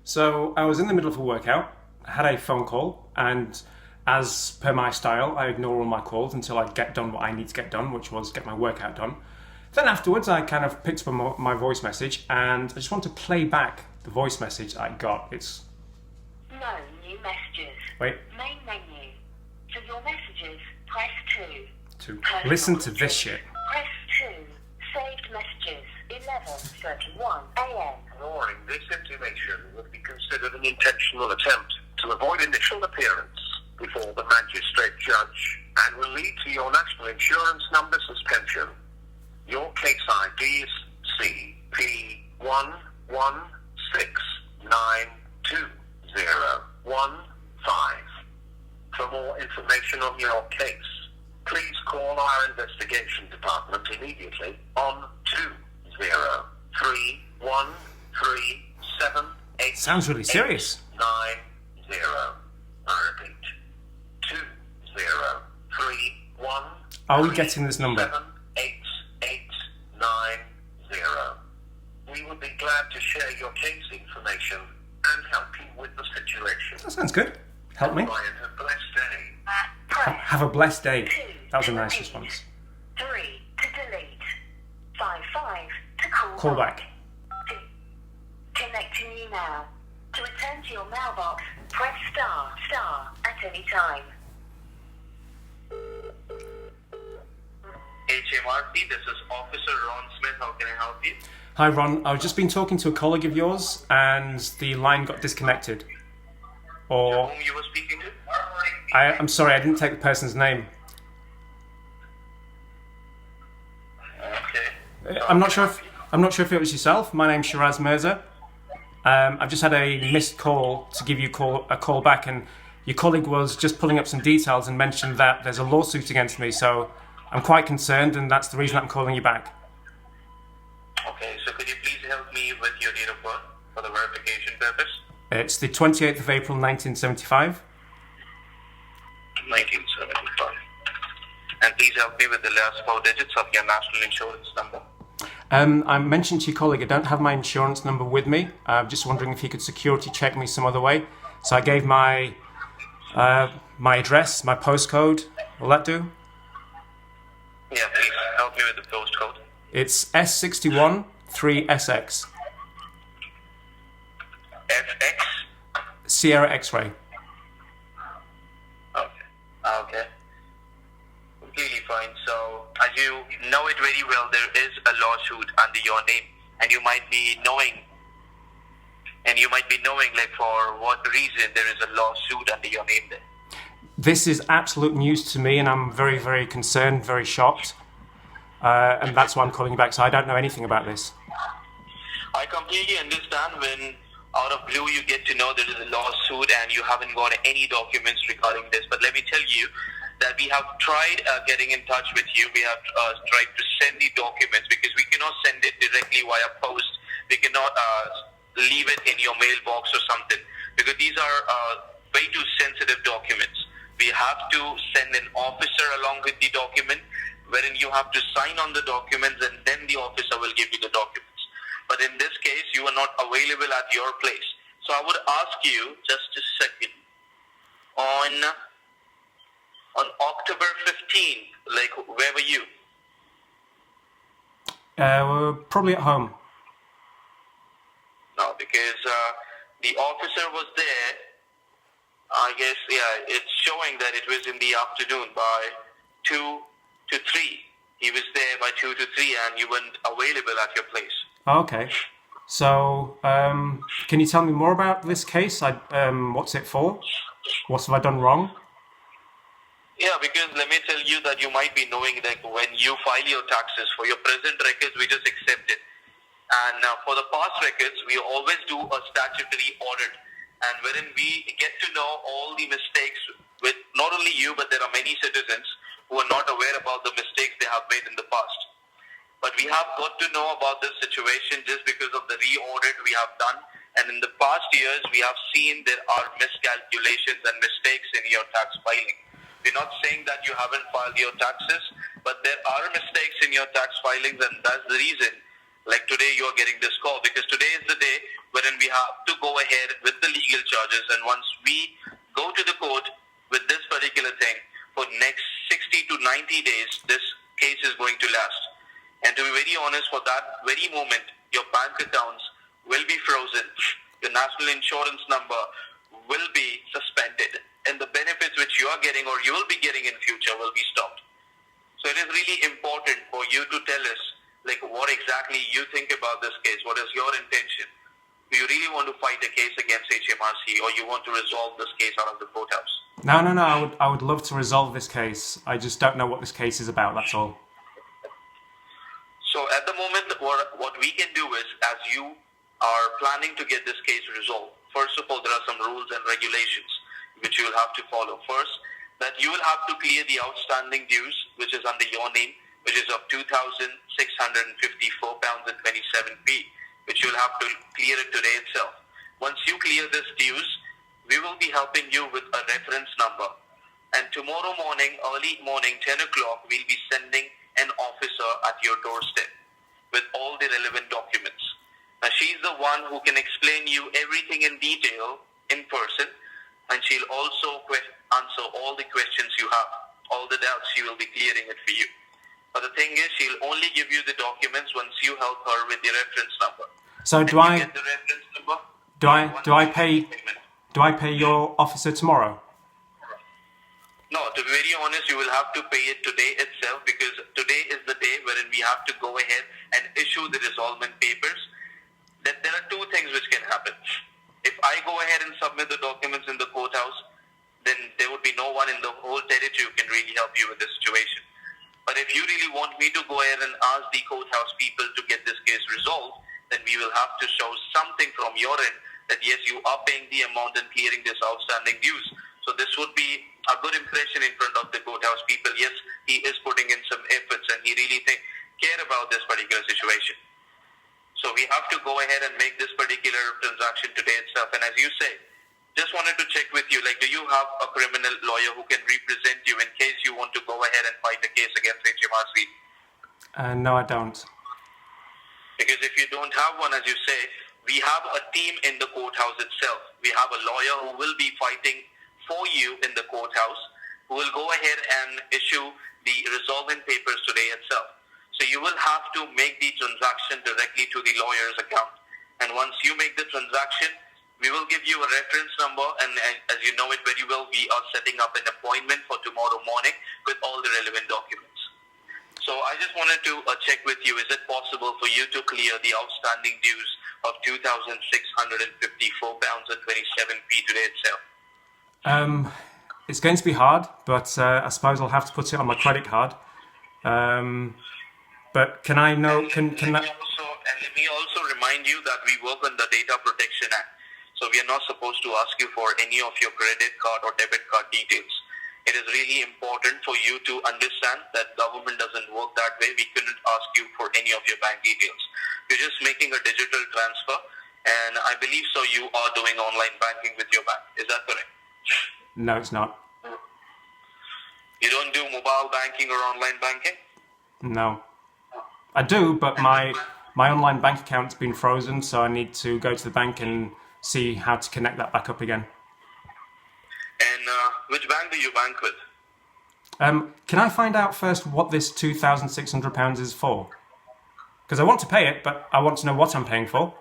So I was in the middle of a workout, had a phone call, and as per my style, I ignore all my calls until I get done what I need to get done, which was get my workout done. Then afterwards, I kind of picked up my voice message, and I just want to play back the voice message I got. It's... No new messages. Wait. Main menu. For your messages, press 2. Listen to this shit. Press 2. Saved messages. 11:31 a.m. Ignoring this intimation would be considered an intentional attempt to avoid initial appearance before the magistrate judge and will lead to your national insurance number suspension. Your case ID is CP11692015. For more information on your case, please call our investigation department immediately on 2031378. Sounds really serious. 90. I repeat, 20313. Are we getting this number? 78890. We would be glad to share your case information and help you with the situation. That sounds good. Help me. Bye and have a blessed day. Have a blessed day. 2 That was a to nice repeat. response. 3 to delete. 55 to call, Call back. Connecting you now. To return to your mailbox, press star at any time. HMRC, this is Officer Ron Smith. How can I help you? Hi Ron, I've just been talking to a colleague of yours and the line got disconnected. Or... Whom you were speaking to? I'm sorry, I didn't take the person's name. Okay. I'm not sure if it was yourself. My name's Shiraz Mirza. I've just had a missed call to give you a call back, and your colleague was just pulling up some details and mentioned that there's a lawsuit against me, so I'm quite concerned, and that's the reason I'm calling you back. Okay, so could you please help me with your date of birth for the verification purpose? It's the 28th of April 1975. 1975. And please help me with the last 4 digits of your national insurance number. I mentioned to your colleague I don't have my insurance number with me. I'm just wondering if he could security check me some other way. So I gave my address, my postcode. Will that do? Yeah, please help me with the postcode. It's S61 3SX. FX? Sierra X-ray. Okay. Completely fine. So, as you know it very well, there is a lawsuit under your name, and you might be knowing, like, for what reason there is a lawsuit under your name there. This is absolute news to me, and I'm very, very concerned, very shocked. And that's why I'm calling you back. So I don't know anything about this. I completely understand when out of blue you get to know there is a lawsuit and you haven't got any documents regarding this. But let me tell you that we have tried getting in touch with you. We have tried to send the documents because we cannot send it directly via post. We cannot leave it in your mailbox or something because these are way too sensitive documents. We have to send an officer along with the document wherein you have to sign on the documents and then the officer will give you the documents. But in this case, you are not available at your place. So I would ask you, just a second, on October 15th, like, where were you? We're probably at home. No, because the officer was there. I guess, yeah, it's showing that it was in the afternoon by 2 to 3. He was there by 2 to 3 and you weren't available at your place. Okay. So, can you tell me more about this case? What's it for? What have I done wrong? Yeah, because let me tell you that you might be knowing that when you file your taxes, for your present records, we just accept it. And for the past records, we always do a statutory audit. And wherein we get to know all the mistakes with not only you, but there are many citizens who are not aware about the mistakes they have made in the past. But we have got to know about this situation just because of the re-audit we have done. And in the past years, we have seen there are miscalculations and mistakes in your tax filing. We're not saying that you haven't filed your taxes, but there are mistakes in your tax filings, and that's the reason like today you are getting this call, because today is the day wherein we have to go ahead with the legal charges, and once we go to the court with this particular thing, for next 60 to 90 days, this case is going to last. And to be very honest, for that very moment, your bank accounts will be frozen, your national insurance number will be suspended, and the benefits which you are getting or you will be getting in future will be stopped. So it is really important for you to tell us like what exactly you think about this case. What is your intention? Do you really want to fight a case against HMRC, or you want to resolve this case out of the courthouse? No. I would love to resolve this case. I just don't know what this case is about. That's all. So at the moment, what we can do is, as you are planning to get this case resolved, first of all, there are some rules and regulations which you will have to follow. First, that you will have to clear the outstanding dues, which is under your name, which is of £2,654.27p, which you will have to clear it today itself. Once you clear this dues, we will be helping you with a reference number. And tomorrow morning, early morning, 10 o'clock, we'll be sending an officer at your doorstep with all the relevant documents. Now, she's the one who can explain you everything in detail in person, and she'll also answer all the questions you have. All the doubts, she will be clearing it for you. But the thing is, she'll only give you the documents once you help her with the reference number. So do I get the reference number? Do I pay your officer tomorrow? No, to be very honest, you will have to pay it today itself, because today is the day wherein we have to go ahead and issue the resolvement papers. That there are two things which can happen. If I go ahead and submit the documents in the courthouse, then there would be no one in the whole territory who can really help you with the situation. But if you really want me to go ahead and ask the courthouse people to get this case resolved, then we will have to show something from your end that yes, you are paying the amount and clearing this outstanding dues. So this would be a good impression in front of the courthouse people. Yes, he is putting in some efforts and he really care about this particular situation. So we have to go ahead and make this particular transaction today itself. And as you say, just wanted to check with you, like, do you have a criminal lawyer who can represent you in case you want to go ahead and fight a case against HMRC? No, I don't. Because if you don't have one, as you say, we have a team in the courthouse itself. We have a lawyer who will be fighting for you in the courthouse, who will go ahead and issue the resolvent papers today itself. So you will have to make the transaction directly to the lawyer's account. And once you make the transaction, we will give you a reference number, and as you know it very well, we are setting up an appointment for tomorrow morning with all the relevant documents. So I just wanted to check with you, is it possible for you to clear the outstanding dues of £2,654.27p today itself? It's going to be hard, but I suppose I'll have to put it on my credit card. But can I know? Let me also remind you that we work on the Data Protection Act. So we are not supposed to ask you for any of your credit card or debit card details. It is really important for you to understand that government doesn't work that way. We couldn't ask you for any of your bank details. You're just making a digital transfer, and I believe so you are doing online banking with your bank. Is that correct? No, it's not. You don't do mobile banking or online banking? No. I do, but my online bank account's been frozen, so I need to go to the bank and see how to connect that back up again. And which bank do you bank with? Can I find out first what this £2,600 is for? Because I want to pay it, but I want to know what I'm paying for.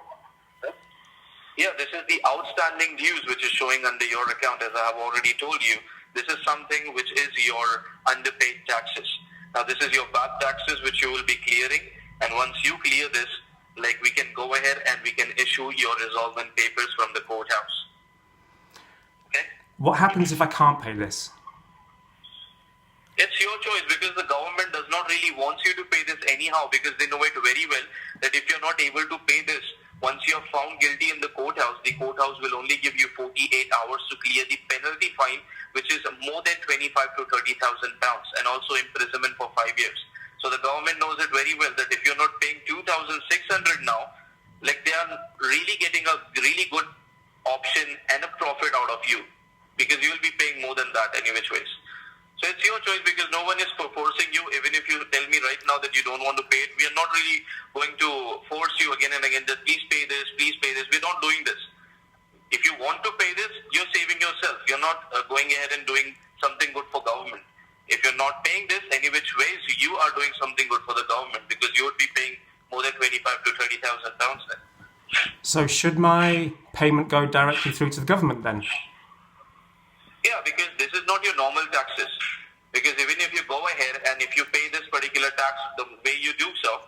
Yeah, this is the outstanding dues which is showing under your account, as I have already told you. This is something which is your underpaid taxes. Now, this is your back taxes which you will be clearing, and once you clear this, like, we can go ahead and we can issue your resolvent papers from the courthouse. Okay? What happens if I can't pay this? It's your choice, because the government does not really want you to pay this anyhow, because they know it very well that if you're not able to pay this, once you're found guilty in the courthouse will only give you 48 hours to clear the penalty fine, which is more than 25 to 30,000 pounds, and also imprisonment for 5 years. So the government knows it very well that if you're not paying 2,600 now, like, they are really getting a really good option and a profit out of you, because you will be paying more than that any which ways. So it's your choice, because no one is forcing you. Even if you tell me right now that you don't want to pay it. We are not really going to force you again and again that please pay this, please pay this. We're not doing this. If you want to pay this, you're saving yourself. You're not going ahead and doing something good for government. If you're not paying this, any which ways, you are doing something good for the government because you would be paying more than 25 to 30,000 pounds then. So should my payment go directly through to the government then? Yeah, because this is not your normal taxes. Because even if you go ahead and if you pay this particular tax the way you do so,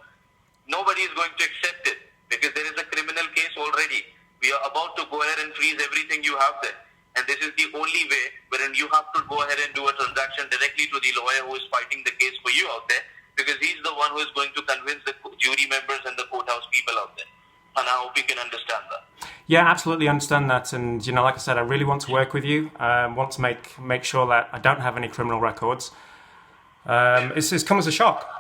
nobody is going to accept it because there is a criminal case already. We are about to go ahead and freeze everything you have there. And this is the only way wherein you have to go ahead and do a transaction directly to the lawyer who is fighting the case for you out there because he's the one who is going to convince the jury members and the courthouse people out there. And I hope you can understand that. Yeah, absolutely understand that. And, like I said, I really want to work with you. Want to make sure that I don't have any criminal records. It's come as a shock.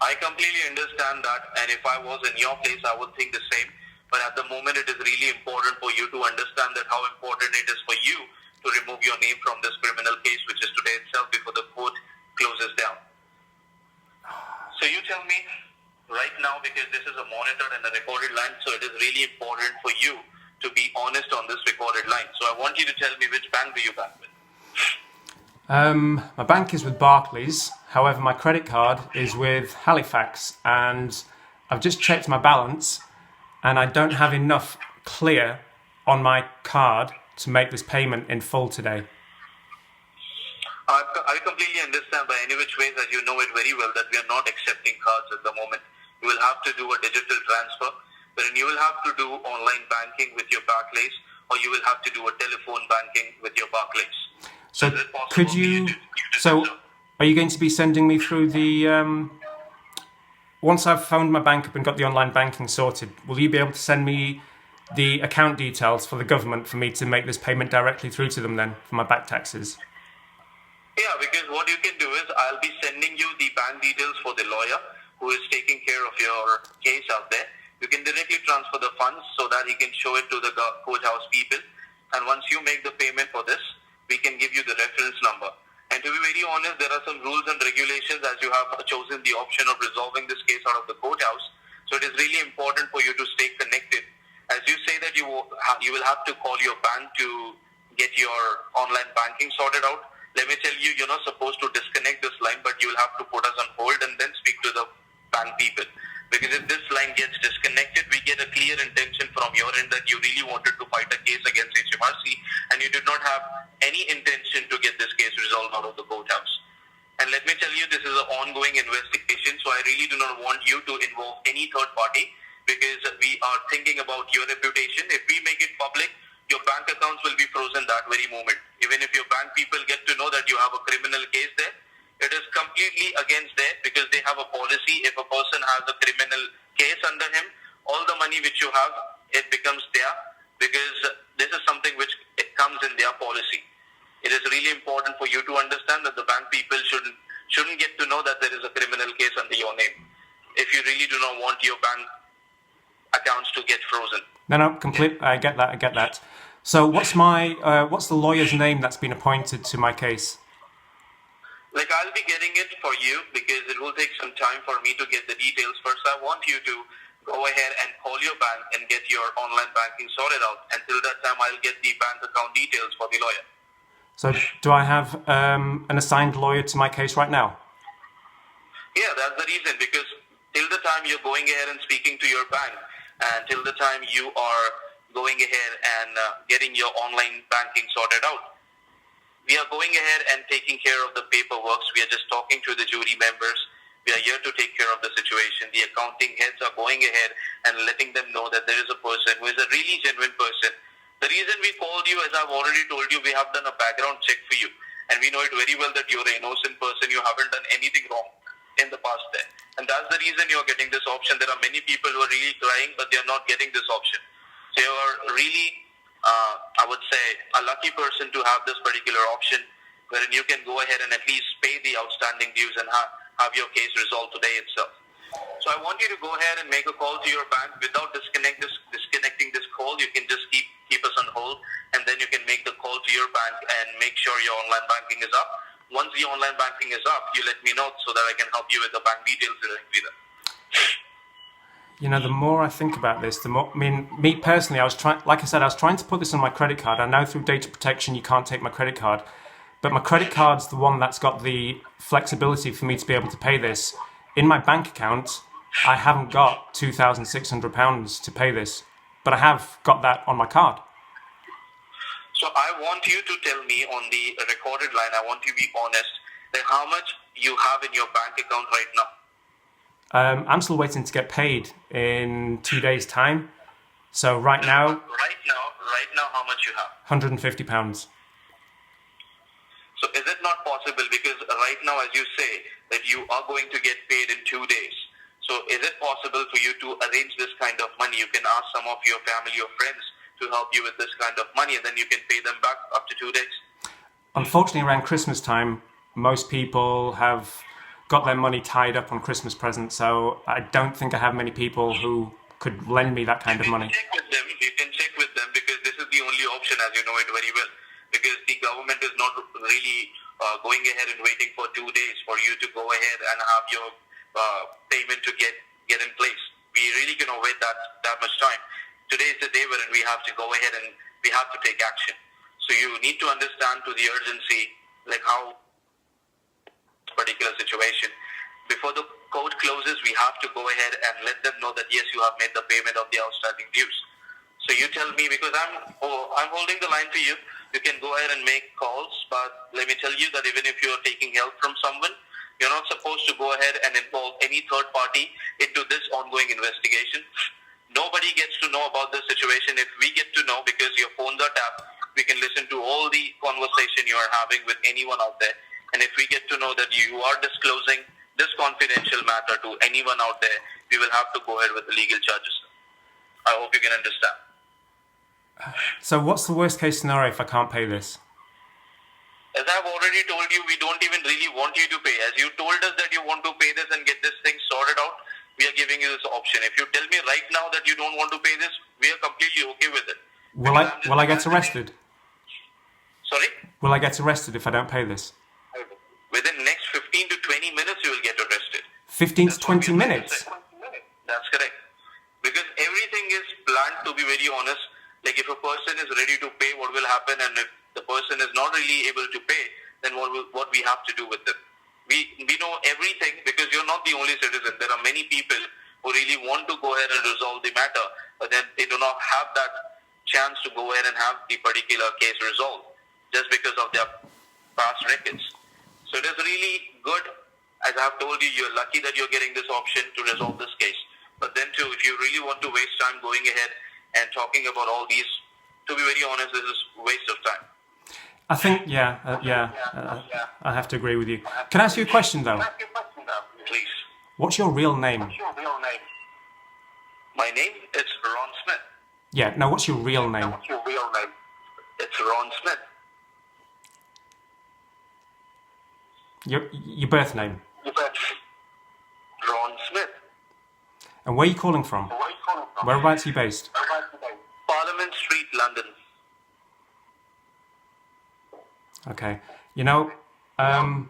I completely understand that. And if I was in your place, I would think the same. But at the moment, it is really important for you to understand that how important it is for you to remove your name from this criminal case, which is today itself before the court closes down. So you tell me right now, because this is a monitored and a recorded line, so it is really important for you to be honest on this recorded line. So I want you to tell me which bank do you bank with? My bank is with Barclays. However, my credit card is with Halifax. And I've just checked my balance. And I don't have enough clear on my card to make this payment in full today. I completely understand by any which ways, as you know it very well, that we are not accepting cards at the moment. You will have to do a digital transfer, wherein you will have to do online banking with your Barclays, or you will have to do a telephone banking with your Barclays. So is it possible could for you you? to do So so? are you going to be sending me through the? Once I've phoned my bank up and got the online banking sorted, will you be able to send me the account details for the government for me to make this payment directly through to them then for my back taxes? Yeah, because what you can do is I'll be sending you the bank details for the lawyer who is taking care of your case out there. You can directly transfer the funds so that he can show it to the courthouse people. And once you make the payment for this, we can give you the reference number. And to be very honest, there are some rules and regulations as you have chosen the option of resolving this case out of the courthouse. So it is really important for you to stay connected. As you say that you will have to call your bank to get your online banking sorted out. Let me tell you, you're not supposed to disconnect this line, but you will have to put us on hold and then speak to the bank people. Because if this line gets disconnected, we get a clear intention from your end that you really wanted to fight a case against HMRC and you did not have any intention to get this case resolved out of the courthouse. And let me tell you, this is an ongoing investigation, so I really do not want you to involve any third party because we are thinking about your reputation. If we make it public, your bank accounts will be frozen that very moment. Even if your bank people get to know that you have a criminal case there, it is completely against there because they have a policy. If a person has a criminal case under him, all the money which you have, it becomes there because this is something which it comes in their policy. It is really important for you to understand that the bank people shouldn't get to know that there is a criminal case under your name if you really do not want your bank accounts to get frozen. No, complete. I get that. So what's the lawyer's name that's been appointed to my case? Like, I'll be getting it for you because it will take some time for me to get the details. First, I want you to go ahead and call your bank and get your online banking sorted out. Until that time, I'll get the bank account details for the lawyer. So do I have an assigned lawyer to my case right now? Yeah, that's the reason, because till the time you're going ahead and speaking to your bank and till the time you are going ahead and getting your online banking sorted out, we are going ahead and taking care of the paperwork. We are just talking to the jury members. We are here to take care of the situation. The accounting heads are going ahead and letting them know that there is a person who is a really genuine person. The reason we called you, as I've already told you, we have done a background check for you. And we know it very well that you're an innocent person. You haven't done anything wrong in the past there. And that's the reason you're getting this option. There are many people who are really trying, but they're not getting this option. So you are really, I would say, a lucky person to have this particular option wherein you can go ahead and at least pay the outstanding dues and have your case resolved today itself. So I want you to go ahead and make a call to your bank without disconnecting this call. You can just keep us on hold, and then you can make the call to your bank and make sure your online banking is up. Once the online banking is up, you let me know so that I can help you with the bank details directly there. You know, the more I think about this, the more, I mean, me personally, I was trying to put this on my credit card. I know through data protection you can't take my credit card, but my credit card's the one that's got the flexibility for me to be able to pay this. In my bank account, I haven't got £2,600 to pay this, but I have got that on my card. So I want you to tell me on the recorded line, I want you to be honest, that how much you have in your bank account right now. I'm still waiting to get paid in 2 days' time. So right now, how much you have? £150. So is it not possible, because right now, as you say, that you are going to get paid in 2 days. So is it possible for you to arrange this kind of money? You can ask some of your family or friends to help you with this kind of money, and then you can pay them back up to 2 days. Unfortunately, around Christmas time, most people have got their money tied up on Christmas presents, so I don't think I have many people who could lend me that kind of money. You can check with them, because this is the only option, as you know it very well, because the government is not really going ahead and waiting for 2 days for you to go ahead and have your payment to get in place. We really cannot wait that much time. Today is the day wherein we have to go ahead and we have to take action. So you need to understand to the urgency, like how particular situation. Before the code closes, we have to go ahead and let them know that yes, you have made the payment of the outstanding dues. So you tell me, because I'm holding the line for you. You can go ahead and make calls, but let me tell you that even if you're taking help from someone, you're not supposed to go ahead and involve any third party into this ongoing investigation. Nobody gets to know about this situation. If we get to know, because your phones are tapped, we can listen to all the conversation you are having with anyone out there. And if we get to know that you are disclosing this confidential matter to anyone out there, we will have to go ahead with the legal charges. I hope you can understand. So what's the worst case scenario if I can't pay this? As I've already told you, we don't even really want you to pay. As you told us that you want to pay this and get this thing sorted out, we are giving you this option. If you tell me right now that you don't want to pay this, we are completely okay with it. Will I get arrested? Sorry? Will I get arrested if I don't pay this? Within the next 15 to 20 minutes, you will get arrested. 15 to 20 minutes? That's correct. Because everything is planned, to be very honest. Like if a person is ready to pay, what will happen? And if the person is not really able to pay, then what we have to do with them? We know everything, because you're not the only citizen. There are many people who really want to go ahead and resolve the matter, but then they do not have that chance to go ahead and have the particular case resolved just because of their past records. So it is really good. As I have told you, you're lucky that you're getting this option to resolve this case. But then too, if you really want to waste time going ahead and talking about all these, to be very honest, this is a waste of time. I think, I have to agree with you. Can I ask you a question though? Please. What's your real name? My name is Ron Smith. Yeah, no, what's your real name? It's Ron Smith. Your birth name? Ron Smith. And where are you calling from? Whereabouts are you based? Parliament Street, London. Okay. You know, I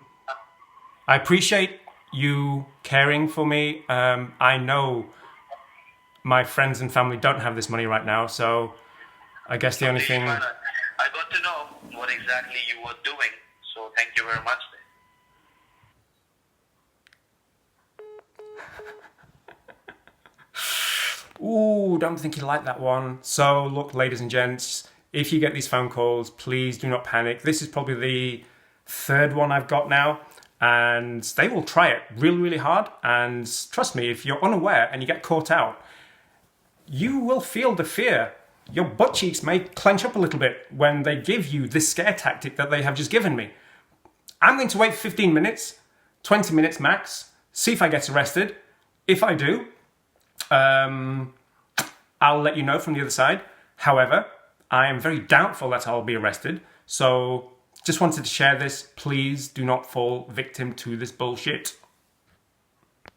appreciate you caring for me. I know my friends and family don't have this money right now, so I guess the only thing... I got to know what exactly you were doing, so thank you very much. Ooh, don't think you like that one. So, look, ladies and gents, if you get these phone calls, please do not panic. This is probably the third one I've got now, and they will try it really, really hard. And trust me, if you're unaware and you get caught out, you will feel the fear. Your butt cheeks may clench up a little bit when they give you this scare tactic that they have just given me. I'm going to wait 15 minutes, 20 minutes max, see if I get arrested. If I do, I'll let you know from the other side. However, I am very doubtful that I'll be arrested. So just wanted to share this. Please do not fall victim to this bullshit.